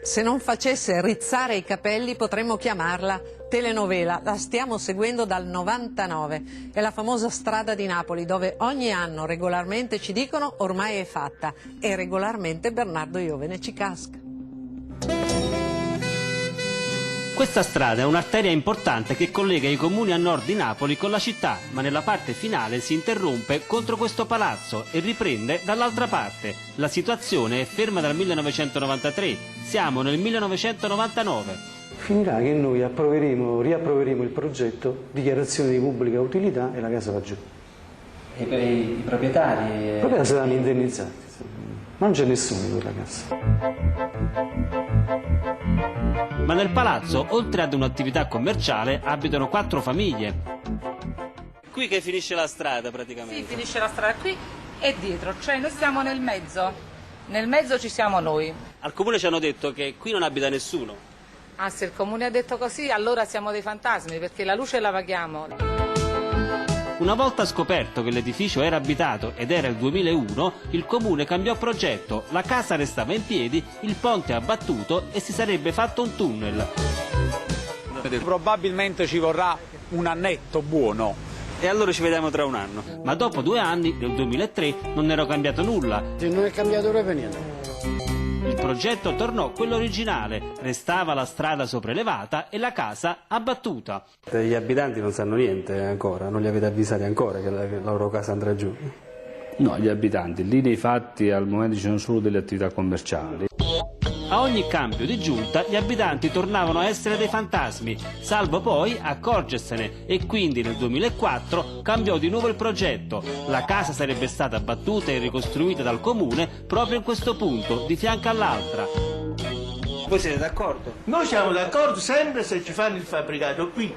Se non facesse rizzare i capelli potremmo chiamarla telenovela. La stiamo seguendo dal 99. È la famosa strada di Napoli dove ogni anno regolarmente ci dicono ormai è fatta e regolarmente Bernardo Iovene ci casca. Questa strada è un'arteria importante che collega i comuni a nord di Napoli con la città, ma nella parte finale si interrompe contro questo palazzo e riprende dall'altra parte. La situazione è ferma dal 1993, siamo nel 1999. Finirà che noi riapproveremo il progetto, dichiarazione di pubblica utilità e la casa va giù. E per i proprietari? I proprietari saranno indennizzati, ma non c'è nessuno in quella casa. Ma nel palazzo, oltre ad un'attività commerciale, abitano 4 famiglie. Qui che finisce la strada praticamente? Sì, finisce la strada qui e dietro, cioè noi stiamo nel mezzo ci siamo noi. Al comune ci hanno detto che qui non abita nessuno. Ah, se il comune ha detto così, allora siamo dei fantasmi, perché la luce la paghiamo. Una volta scoperto che l'edificio era abitato ed era il 2001, il comune cambiò progetto, la casa restava in piedi, il ponte abbattuto e si sarebbe fatto un tunnel. Probabilmente ci vorrà un annetto buono. E allora ci vediamo tra un anno. Ma dopo 2 anni, nel 2003, non era cambiato nulla. Se non è cambiato proprio niente. Il progetto tornò quello originale, restava la strada sopraelevata e la casa abbattuta. Gli abitanti non sanno niente ancora, non li avete avvisati ancora che la loro casa andrà giù? No, gli abitanti, lì nei fatti al momento ci sono solo delle attività commerciali. A ogni cambio di giunta gli abitanti tornavano a essere dei fantasmi, salvo poi accorgersene e quindi nel 2004 cambiò di nuovo il progetto. La casa sarebbe stata abbattuta e ricostruita dal comune proprio in questo punto, di fianco all'altra. Voi siete d'accordo? Noi siamo d'accordo sempre se ci fanno il fabbricato qui.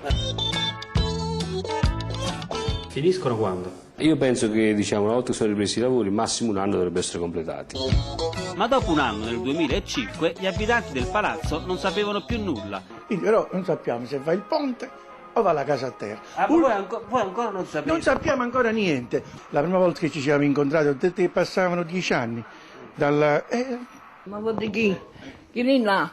Finiscono quando? Io penso che una volta che sono ripresi i lavori, massimo un anno dovrebbero essere completati. Ma dopo un anno, nel 2005, gli abitanti del palazzo non sapevano più nulla. Quindi però non sappiamo se va il ponte o va la casa a terra. Voi ancora non sapete? Non sappiamo ancora niente. La prima volta che ci siamo incontrati ho detto che passavano 10 anni dalla... Ma vuol dire chi? Chi lì là?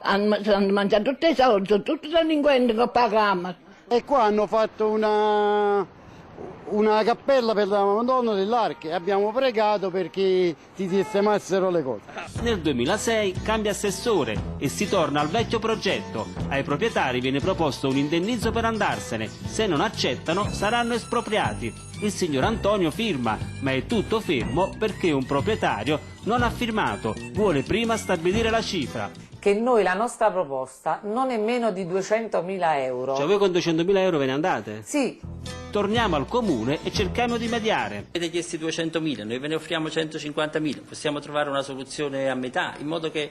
Hanno mangiato tutti i soldi, tutti i delinquenti che pagavano. E qua hanno fatto una cappella per la Madonna dell'Arche e abbiamo pregato perché ti sistemassero le cose. Nel 2006 cambia assessore e si torna al vecchio progetto. Ai proprietari viene proposto un indennizzo per andarsene. Se non accettano saranno espropriati. Il signor Antonio firma, ma è tutto fermo perché un proprietario non ha firmato. Vuole prima stabilire la cifra. Che noi la nostra proposta non è meno di 200.000 euro. Cioè voi con 200.000 euro ve ne andate? Sì. Torniamo al comune e cerchiamo di mediare. Avete chiesto 200.000, noi ve ne offriamo 150.000, possiamo trovare una soluzione a metà, in modo che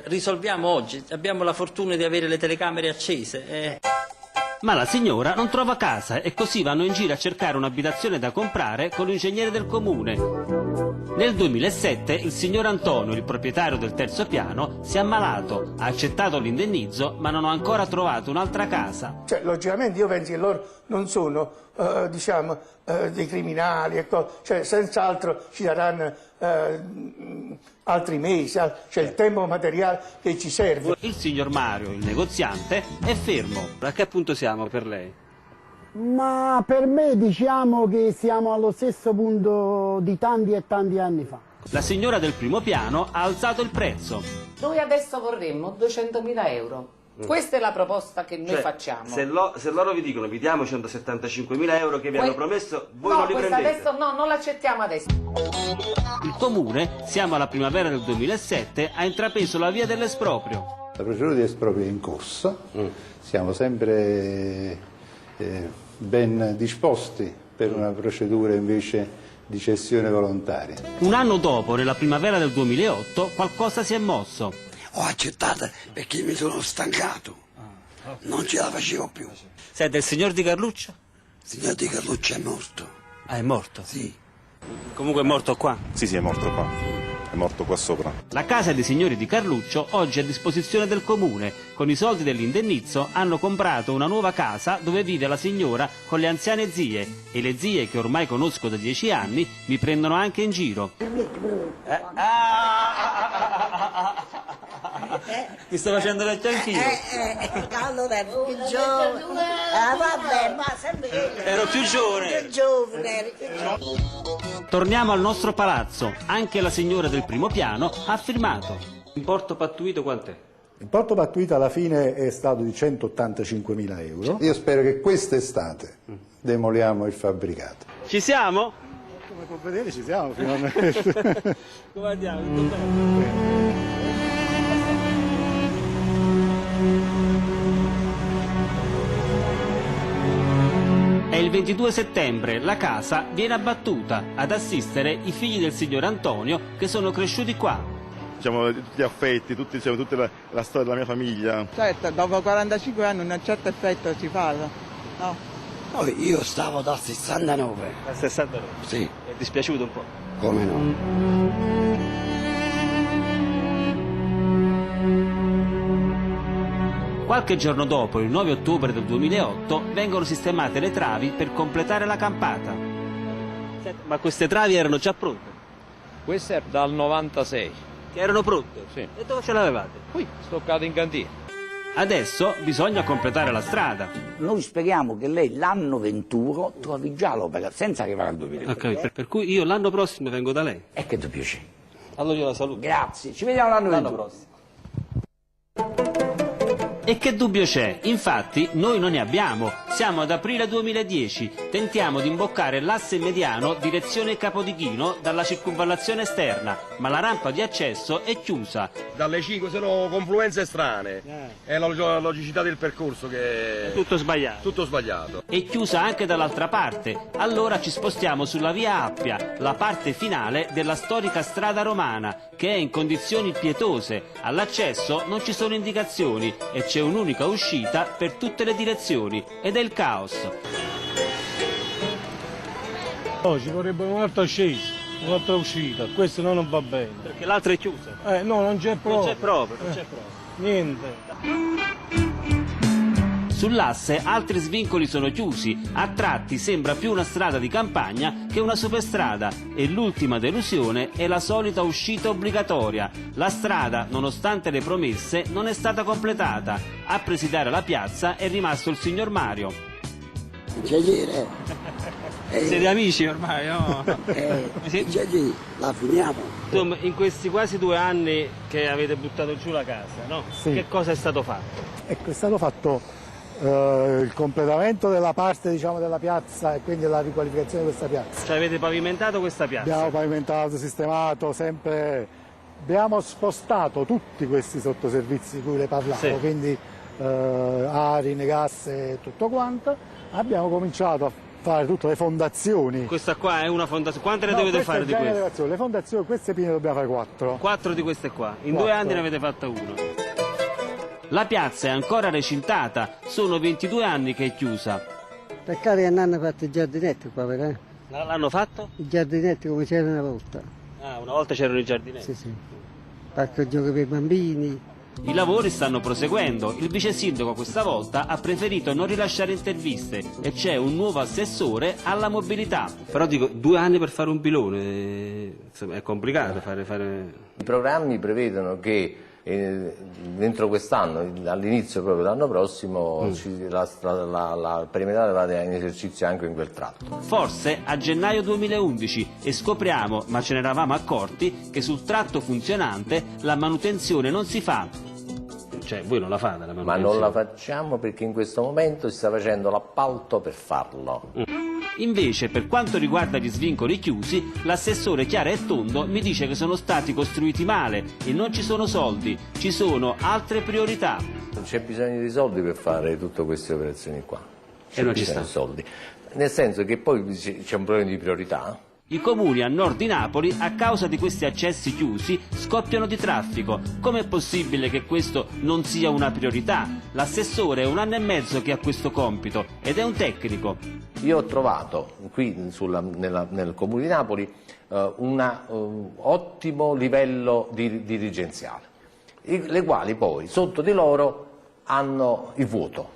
risolviamo oggi. Abbiamo la fortuna di avere le telecamere accese. Ma la signora non trova casa e così vanno in giro a cercare un'abitazione da comprare con l'ingegnere del comune. Nel 2007 il signor Antonio, il proprietario del terzo piano, si è ammalato, ha accettato l'indennizzo ma non ha ancora trovato un'altra casa. Cioè, logicamente io penso che loro non sono dei criminali, cioè senz'altro ci saranno altri mesi, cioè il tempo materiale che ci serve. Il signor Mario, il negoziante, è fermo. A che punto siamo per lei? Ma per me diciamo che siamo allo stesso punto di tanti e tanti anni fa. La signora del primo piano ha alzato il prezzo. Noi adesso vorremmo 200.000 euro. Questa è la proposta che noi facciamo. Se loro vi dicono vi diamo 175.000 euro che vi hanno promesso, voi non li prendete? Adesso no, non l'accettiamo adesso. Il comune, siamo alla primavera del 2007, ha intrapreso la via dell'esproprio. La procedura di esproprio è in corso, siamo sempre ben disposti per una procedura invece di cessione volontaria. Un anno dopo, nella primavera del 2008, qualcosa si è mosso. Ho accettato perché mi sono stancato, non ce la facevo più. Senta, il signor Di Carluccio? Il signor Di Carluccio è morto. Ah, è morto? Sì. Comunque è morto qua? Sì, è morto qua. È morto qua sopra. La casa dei signori Di Carluccio oggi è a disposizione del comune. Con i soldi dell'indennizzo hanno comprato una nuova casa dove vive la signora con le anziane zie. E le zie, che ormai conosco da 10 anni, mi prendono anche in giro. Mi sto facendo vecchio anch'io. Allora ero più giovane. Vabbè, ma sempre Ero più giovane. più giovane. Torniamo al nostro palazzo. Anche la signora del primo piano ha firmato. Importo pattuito quant'è? L'importo pattuito alla fine è stato di 185.000 euro. Io spero che quest'estate demoliamo il fabbricato. Ci siamo? Come può vedere ci siamo finalmente. Come andiamo? Tutto bene? È il 22 settembre, la casa viene abbattuta ad assistere i figli del signor Antonio che sono cresciuti qua. Diciamo, tutti gli affetti, tutta la storia della mia famiglia. Certo, dopo 45 anni un certo effetto si fa, no? Poi io stavo dal 69. Dal 69? Sì. È dispiaciuto un po'? Come no? Qualche giorno dopo, il 9 ottobre del 2008, vengono sistemate le travi per completare la campata. Ma queste travi erano già pronte? Queste erano dal 96. Che erano pronte? Sì. E dove ce l'avevate? Qui, stoccate in cantina. Adesso bisogna completare la strada. Noi speriamo che lei l'anno 21 trovi già l'opera, senza arrivare al 2020. Ok, per cui io l'anno prossimo vengo da lei. E che ti piace. Allora io la saluto. Grazie, ci vediamo l'anno 21. prossimo. E che dubbio c'è? Infatti noi non ne abbiamo. Siamo ad aprile 2010. Tentiamo di imboccare l'asse mediano direzione Capodichino dalla circonvallazione esterna, ma la rampa di accesso è chiusa. Dalle 5 sono confluenze strane. È la logicità del percorso che È tutto sbagliato. Tutto sbagliato. È chiusa anche dall'altra parte. Allora ci spostiamo sulla via Appia, la parte finale della storica strada romana, che è in condizioni pietose. All'accesso non ci sono indicazioni e c'è un'unica uscita per tutte le direzioni ed è il caos. No, ci vorrebbe un'altra scesa, un'altra uscita, questo non va bene. Perché l'altra è chiusa? No, non c'è proprio. Non c'è proprio. Niente. Sull'asse altri svincoli sono chiusi, a tratti sembra più una strada di campagna che una superstrada e l'ultima delusione è la solita uscita obbligatoria. La strada, nonostante le promesse, non è stata completata. A presidiare la piazza è rimasto il signor Mario. Piacere. Siete amici ormai, no? Piacere, la finiamo. Insomma, in questi quasi 2 anni che avete buttato giù la casa, no? Sì. Che cosa è stato fatto? Ecco, è stato fatto il completamento della parte della piazza e quindi la riqualificazione di questa piazza. Cioè avete pavimentato questa piazza? Abbiamo pavimentato, sistemato, sempre abbiamo spostato tutti questi sottoservizi di cui le parlavo, Sì. quindi arine, gas e tutto quanto. Abbiamo cominciato a fare tutte le fondazioni. Questa qua è una fondazione. Quante ne dovete fare di queste? Le fondazioni, queste prime dobbiamo fare 4. 4 di queste qua. In 4. 2 anni ne avete fatta una. La piazza è ancora recintata, sono 22 anni che è chiusa. Peccato che non hanno fatto i giardinetti qua, però. L'hanno fatto? I giardinetti come c'era una volta. Ah, una volta c'erano i giardinetti. Sì, sì. Parco gioco per i bambini. I lavori stanno proseguendo, il vice sindaco questa volta ha preferito non rilasciare interviste e c'è un nuovo assessore alla mobilità. Però dico, 2 anni per fare un pilone, è complicato fare... I programmi prevedono che dentro quest'anno, all'inizio proprio dell'anno prossimo, la perimetrale vada in esercizio anche in quel tratto. Forse a gennaio 2011 e scopriamo, ma ce ne eravamo accorti, che sul tratto funzionante la manutenzione non si fa. Cioè, voi non la fate la manutenzione? Ma non la facciamo perché in questo momento si sta facendo l'appalto per farlo. Invece, per quanto riguarda gli svincoli chiusi, l'assessore Chiara e Tondo mi dice che sono stati costruiti male e non ci sono soldi, ci sono altre priorità. Non c'è bisogno di soldi per fare tutte queste operazioni qua. E non ci bisogno sta. di soldi. Nel senso che poi c'è un problema di priorità. I comuni a nord di Napoli, a causa di questi accessi chiusi, scoppiano di traffico. Com'è possibile che questo non sia una priorità? L'assessore è 1 anno e mezzo che ha questo compito ed è un tecnico. Io ho trovato qui nel comune di Napoli un ottimo livello dirigenziale, le quali poi sotto di loro hanno il vuoto.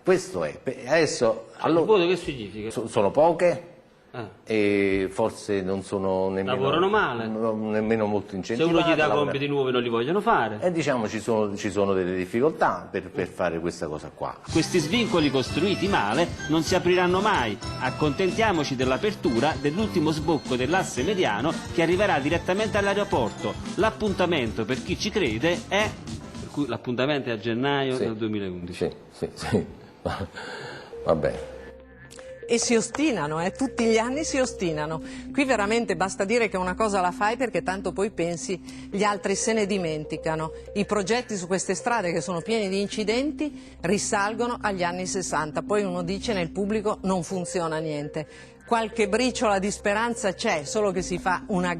Questo è. Adesso, allora, il vuoto che significa? Sono poche. e forse non sono nemmeno, lavorano male, nemmeno molto incentivati. Se uno gli dà compiti nuovi non li vogliono fare. E diciamo ci sono delle difficoltà per fare questa cosa qua. Questi svincoli costruiti male non si apriranno mai. Accontentiamoci dell'apertura dell'ultimo sbocco dell'asse mediano che arriverà direttamente all'aeroporto. L'appuntamento, per chi ci crede, è... Per cui l'appuntamento è a gennaio del 2011. Sì. Va bene. E si ostinano, tutti gli anni si ostinano. Qui veramente basta dire che una cosa la fai perché tanto poi pensi gli altri se ne dimenticano. I progetti su queste strade che sono pieni di incidenti risalgono agli anni 60, poi uno dice nel pubblico non funziona niente. Qualche briciola di speranza c'è, solo che si fa una